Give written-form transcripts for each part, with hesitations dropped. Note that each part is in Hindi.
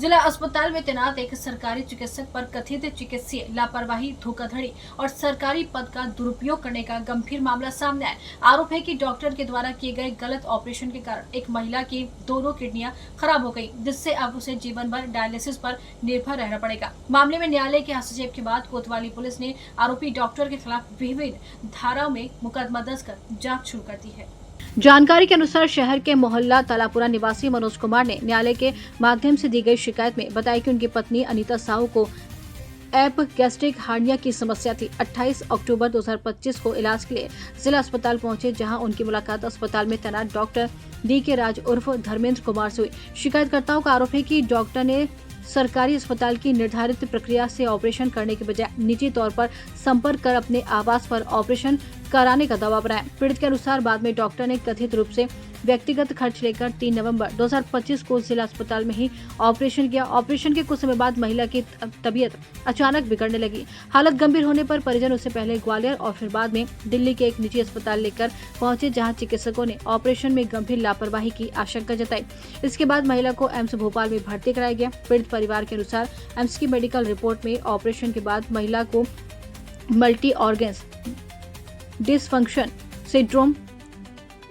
जिला अस्पताल में तैनात एक सरकारी चिकित्सक पर कथित चिकित्सीय लापरवाही, धोखाधड़ी और सरकारी पद का दुरुपयोग करने का गंभीर मामला सामने आया। आरोप है कि डॉक्टर के द्वारा किए गए गलत ऑपरेशन के कारण एक महिला की दोनों किडनियां खराब हो गई, जिससे अब उसे जीवन भर डायलिसिस पर निर्भर रहना पड़ेगा। मामले में न्यायालय के हस्तक्षेप के बाद कोतवाली पुलिस ने आरोपी डॉक्टर के खिलाफ विभिन्न धाराओं में मुकदमा दर्ज कर जांच शुरू कर दी है। जानकारी के अनुसार शहर के मोहल्ला तालापुरा निवासी मनोज कुमार ने न्यायालय के माध्यम से दी गई शिकायत में बताया कि उनकी पत्नी अनीता साहू को गैस्ट्रिक हार्निया की समस्या थी। 28 अक्टूबर 2025 को इलाज के लिए जिला अस्पताल पहुंचे, जहां उनकी मुलाकात अस्पताल में तैनात डॉक्टर डी.के. राज उर्फ धर्मेंद्र कुमार से हुई। शिकायतकर्ताओं का आरोप है कि डॉक्टर ने सरकारी अस्पताल की निर्धारित प्रक्रिया से ऑपरेशन करने के बजाय निजी तौर पर संपर्क कर अपने आवास पर ऑपरेशन कराने का दावा बनाया। पीड़ित के अनुसार बाद में डॉक्टर ने कथित रूप से व्यक्तिगत खर्च लेकर 3 नवंबर 2025 को जिला अस्पताल में ही ऑपरेशन किया। ऑपरेशन के कुछ समय बाद महिला की तबीयत अचानक बिगड़ने लगी। हालत गंभीर होने पर परिजन उसे पहले ग्वालियर और फिर बाद में दिल्ली के एक निजी अस्पताल लेकर पहुंचे, जहां चिकित्सकों ने ऑपरेशन में गंभीर लापरवाही की आशंका जताई। इसके बाद महिला को एम्स भोपाल में भर्ती कराया गया। पीड़ित परिवार के अनुसार एम्स की मेडिकल रिपोर्ट में ऑपरेशन के बाद महिला को multi organs dysfunction syndrome,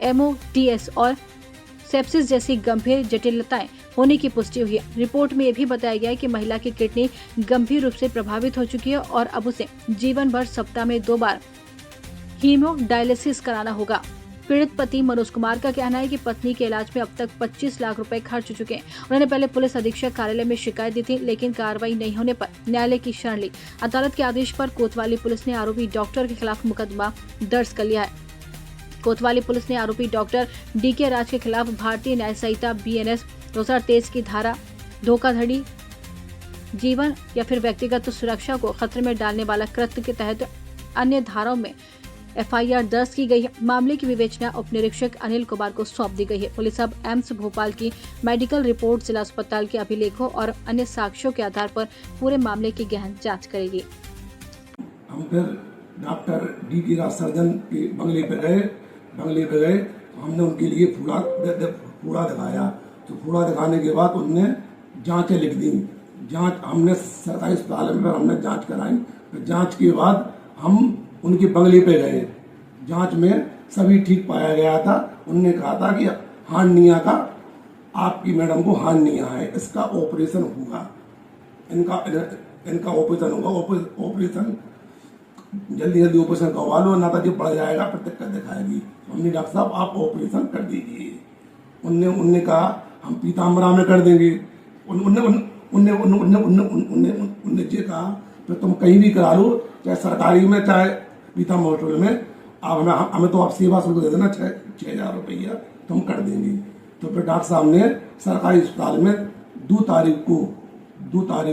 MODS और सेप्सिस जैसी गंभीर जटिलताएं होने की पुष्टि हुई है। रिपोर्ट में यह भी बताया गया है कि महिला की किडनी गंभीर रूप से प्रभावित हो चुकी है और अब उसे जीवन भर सप्ताह में 2 बार हीमोडायलिसिस कराना होगा। पीड़ित पति मनोज कुमार का कहना है कि पत्नी के इलाज में अब तक 25 लाख रुपए खर्च हो चुके हैं। उन्होंने पहले पुलिस अधीक्षक कार्यालय में शिकायत दी थी, लेकिन कार्रवाई नहीं होने पर न्यायालय की शरण ली। अदालत के आदेश पर कोतवाली पुलिस ने आरोपी डॉक्टर के खिलाफ मुकदमा दर्ज कर लिया है। कोतवाली पुलिस ने आरोपी डॉक्टर डी.के. राज के खिलाफ भारतीय न्याय संहिता BNS 2023 की धारा धोखाधड़ी, जीवन या फिर व्यक्तिगत सुरक्षा को खतरे में डालने वाला कृत्य के तहत अन्य धाराओं में FIR दर्ज की गई है। मामले की विवेचना उप निरीक्षक अनिल कुमार को सौंप दी गई है। पुलिस अब एम्स भोपाल की मेडिकल रिपोर्ट, जिला अस्पताल के अभिलेखों और अन्य साक्ष्यों के आधार पर पूरे मामले की गहन जांच करेगी। हम फिर डॉक्टर डी.के. राज सर्जन के बंगले पे गए। हमने उनके लिए फूड़ा दिखाया। तो फूड़ा दिखाने के बाद उनने जांचें लिख दी। हमने सरकारी अस्पताल में हमने जांच कराई। फिर जांच के बाद हम उनके बंगले पे गए। जांच में सभी ठीक पाया गया था। उनने कहा था कि हार्निया का, आपकी मैडम को हार्निया है, इसका ऑपरेशन होगा, इनका ऑपरेशन होगा। ऑपरेशन जल्दी ऑपरेशन करवा लो, ना तो जो बढ़ जाएगा फिर दिक्कत दिखाएगी। हमने डॉक्टर साहब आप ऑपरेशन कर दीजिए। उनने कहा हम पीताम्बरा में कर देंगे। उनने ये कहा फिर तुम कहीं भी करा लो, चाहे सरकारी में चाहे पीताम्बर हॉस्पिटल में, आप हमें तो आप सेवा शुल्क दे देना 6,000 रुपया तो हम कर देंगे। तो फिर डॉक्टर साहब ने सरकारी अस्पताल में 2 तारीख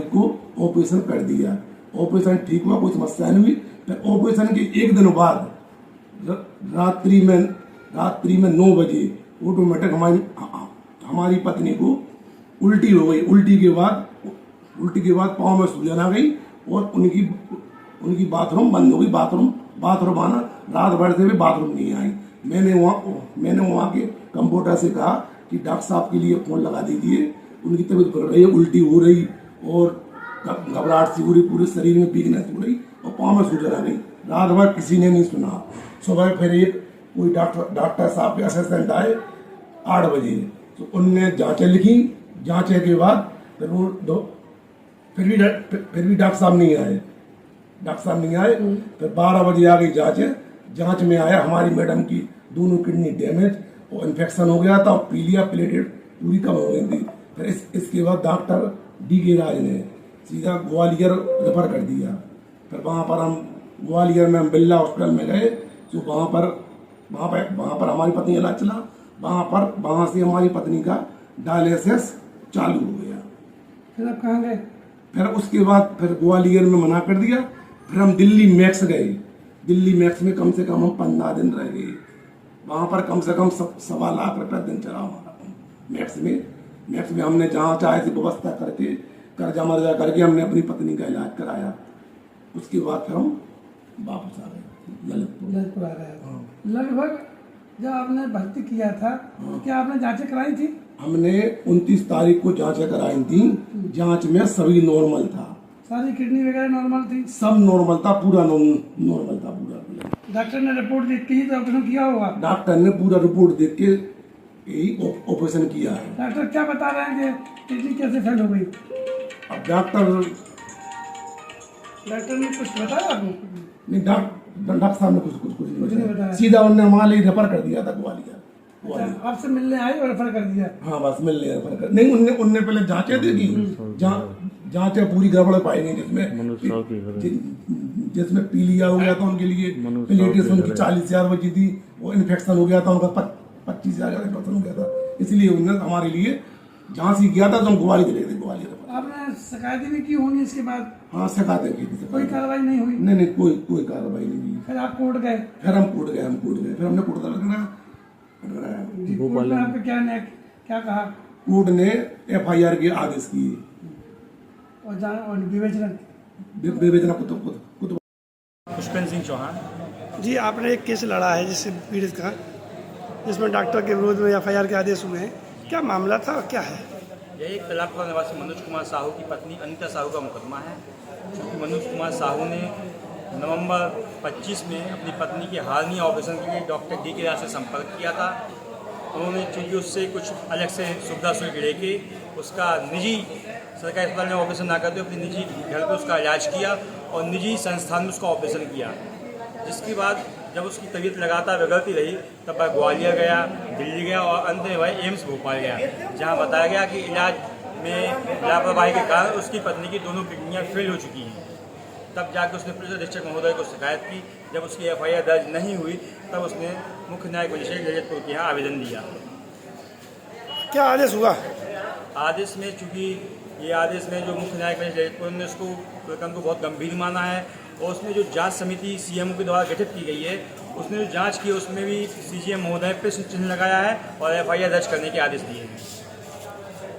को ऑपरेशन कर दिया। ऑपरेशन ठीक हुआ, कोई समस्या नहीं हुई। फिर ऑपरेशन के 1 दिन बाद रात्रि में 9 बजे ऑटोमेटिक हमारी पत्नी को उल्टी हो गई। उल्टी के बाद पाँव में सूजन आ गई और उनकी बाथरूम बंद हो गई। बाथरूम आना, रात भर से भी बाथरूम नहीं आई। मैंने वहाँ के कंप्यूटर से कहा कि डॉक्टर साहब के लिए फोन लगा दीजिए, उनकी तबीयत बढ़ रही है, उल्टी हो रही और घबराहट सी हो रही, पूरे शरीर में वीकनेस हो रही और पाँव में सूजन आ गई। रात भर किसी ने नहीं सुना। सुबह फिर कोई डॉक्टर साहब के असिस्टेंट आए 8 बजे, तो उनने जांचें लिखी। जांचें के बाद फिर भी डॉक्टर साहब नहीं आए। फिर 12 बजे आ गई जांच में आया हमारी मैडम की दोनों किडनी डैमेज और इन्फेक्शन हो गया था और पीलिया प्लेटेड पूरी कम हो गई थी। फिर इसके बाद डॉक्टर डी.के. राज ने सीधा ग्वालियर रेफर कर दिया। फिर वहाँ पर हम ग्वालियर में हम बिरला हॉस्पिटल में गए। तो वहाँ पर हमारी पत्नी इलाज चला। वहाँ से हमारी पत्नी का डायलिसिस चालू हो गया। फिर आप कहाँ गए? फिर उसके बाद फिर ग्वालियर में मना कर दिया। फिर हम दिल्ली मैक्स गए। दिल्ली मैक्स में कम से कम हम 15 दिन रह गए। वहाँ पर कम से कम 1.25 लाख रुपया दिन चला हमारा। मैक्स में हमने जहाँ चाहे थी व्यवस्था करके कर्जा मर्जा करके हमने अपनी पत्नी का इलाज कराया। उसके बाद फिर हम वापस आ गए ललितपुर आ गए। लगभग जब आपने भर्ती किया था, क्या आपने जांचें कराई थी? हमने 29 तारीख को जांचें कराई थी जांच में सभी नॉर्मल था, सारी किडनी वगैरह नॉर्मल थी। सब नॉर्मल था, पूरा नॉर्मल था पूरा। डॉक्टर ने रिपोर्ट देख के ही तो ऑपरेशन किया होगा। डॉक्टर ने पूरा रिपोर्ट देख के यही ऑपरेशन किया है। डॉक्टर क्या बता रहे हैं कि किडनी कैसे फेल हो गई? अब डॉक्टर ने कुछ बताया आपको? नहीं, डॉक्टर साहब ने कुछ नहीं नहीं बताया। बताया, सीधा उन्होंने हमारे लिए रेफर कर दिया था ग्वालियर। आपसे मिलने आए और रेफर कर दिया? हाँ बस मिल लिया रेफर कर, नहीं उनने पहले जांचें दी थी, जांचें पूरी गड़बड़ पाई नहीं, जिसमें पीलिया हो गया था उनके लिए, प्लेटलेट्स उनकी 40,000 बची थी, वो इन्फेक्शन हो गया था उनका 25,000 इन्फेक्शन हो गया था, इसलिए उन्होंने हमारे लिए जांच ही किया था, तो हम ग्वालियर गए थे। ग्वालियर आपने शिकायत भी की होंगी इसके बाद? हाँ शिकायतें की थी, कोई कार्रवाई नहीं हुई? नहीं कोई कार्रवाई नहीं हुई। फिर आप कोर्ट गए? फिर हम कोर्ट गए, फिर हमने कोर्ट लगाया। कोर्ट में आपको क्या कहा? कोर्ट ने FIR के आदेश किए और विवेचना कुछ। पुष्पेंद्र सिंह चौहान। जी, आपने एक केस लड़ा है जिससे पीड़ित का, जिसमें डॉक्टर के विरोध में FIR के आदेश हुए हैं, क्या मामला था और क्या है? यह एक तलाबपुरा निवासी मनोज कुमार साहू की पत्नी अनीता साहू का मुकदमा है। क्योंकि मनोज कुमार साहू ने नवंबर 25 में अपनी पत्नी के हार्निया ऑपरेशन के लिए डॉक्टर D.K. राज से संपर्क किया था। उन्होंने चूँकि उससे कुछ अलग से सुविधा शुल्क लेके उसका निजी सरकारी अस्पताल में ऑपरेशन ना करते अपनी निजी घर पर उसका इलाज किया और निजी संस्थान में उसका ऑपरेशन किया। जिसके बाद जब उसकी तबीयत लगातार बिगड़ती रही तब वह ग्वालियर गया, दिल्ली गया और अंत में वह एम्स भोपाल गया, जहां बताया गया कि इलाज में लापरवाही के कारण उसकी पत्नी की दोनों किडनियाँ फेल हो चुकी हैं। तब जाकर उसने पुलिस अधीक्षक महोदय को शिकायत की। जब उसकी FIR दर्ज नहीं हुई तब उसने मुख्य न्यायिक मजिस्ट्रेट ललितपुर के यहाँ आवेदन दिया। क्या आदेश हुआ? आदेश में चूँकि ये आदेश में जो मुख्य न्यायिक मजिस्ट्रेट ललितपुर ने उसको प्रकरण को बहुत गंभीर माना है और उसमें जो जांच समिति CMO के द्वारा गठित की गई है उसने जो जांच की उसमें भी CGM महोदय प्रश्न चिन्ह लगाया है और FIR दर्ज करने के आदेश दिए हैं।